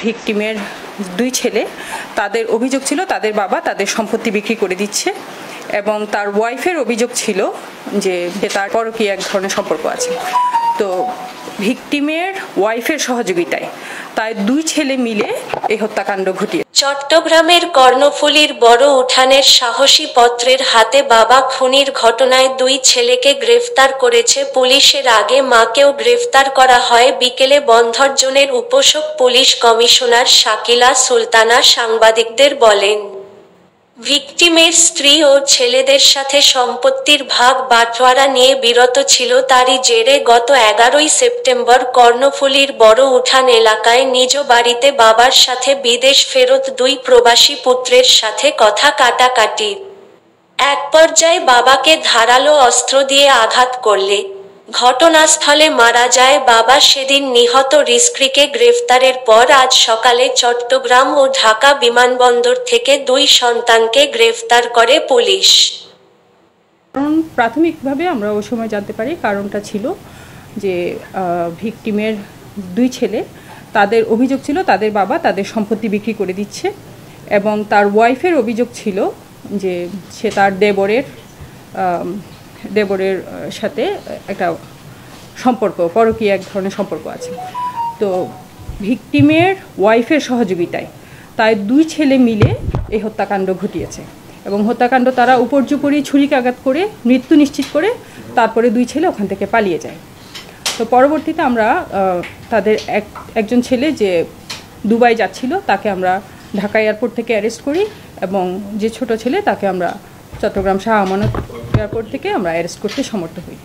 ভিকটিমের দুই ছেলে, তাদের অভিযোগ ছিল তাদের বাবা তাদের সম্পত্তি বিক্রি করে দিচ্ছে এবং তার ওয়াইফের অভিযোগ ছিল যে তার পরকীয়া এক ধরনের সম্পর্ক আছে। তো ভিকটিমের ওয়াইফের সহযোগিতায় তাই দুই ছেলে মিলে এই হত্যাকাণ্ড ঘটিয়েছে। চট্টগ্রামের কর্ণফুলীর বড় উঠানের সাহসী পত্রের হাতে বাবা খুনের ঘটনায় দুই ছেলেকে গ্রেফতার করেছে পুলিশ। এর আগে মাকেও গ্রেফতার করা হয়। বিকেলে বন্ধরজনের উপসক পুলিশ কমিশনার শাকিলা সুলতানা সাংবাদিকদের বলেন, ভিকটিমের স্ত্রী ও ছেলেদের সাথে সম্পত্তির ভাগ বাটোয়ারা নিয়ে বিরত ছিল। তারই জেরে গত 11ই সেপ্টেম্বর কর্ণফুলীর বড় উঠান এলাকায় নিজ বাড়িতে বাবার সাথে বিদেশ ফেরত দুই প্রবাসী পুত্রের সাথে কথা কাটাকাটি। এক পর্যায়ে বাবাকে ধারালো অস্ত্র দিয়ে আঘাত করলে ঘটনাস্থলে মারা যায় বাবা। সেদিন নিহত রিজকীকে গ্রেফতারের পর আজ সকালে চট্টগ্রাম ও ঢাকা বিমানবন্দর থেকে দুই সন্তানকে গ্রেফতার করে পুলিশ। প্রাথমিকভাবে আমরা ওই সময় জানতে পারি কারণটা ছিল যে ভিকটিমের দুই ছেলে, তাদের অভিযোগ ছিল তাদের বাবা তাদের সম্পত্তি বিক্রি করে দিচ্ছে এবং তার ওয়াইফের অভিযোগ ছিল যে সে তার দেবরের সাথে একটা সম্পর্ক, পরকীয়া এক ধরনের সম্পর্ক আছে। তো ভিকটিমের ওয়াইফের সহযোগিতায় তাই দুই ছেলে মিলে এই হত্যাকাণ্ড ঘটিয়েছে এবং হত্যাকাণ্ড তারা উপর্যুপরি ছুরিকাঘাত করে মৃত্যু নিশ্চিত করে তারপরে দুই ছেলে ওখান থেকে পালিয়ে যায়। তো পরবর্তীতে আমরা তাদের একজন ছেলে যে দুবাই যাচ্ছিল তাকে আমরা ঢাকা এয়ারপোর্ট থেকে অ্যারেস্ট করি এবং যে ছোট ছেলে তাকে আমরা চট্টগ্রাম শাহ আমানত এয়ারপোর্ট থেকে আমরা অ্যারেস্ট করতে সমর্থ হই।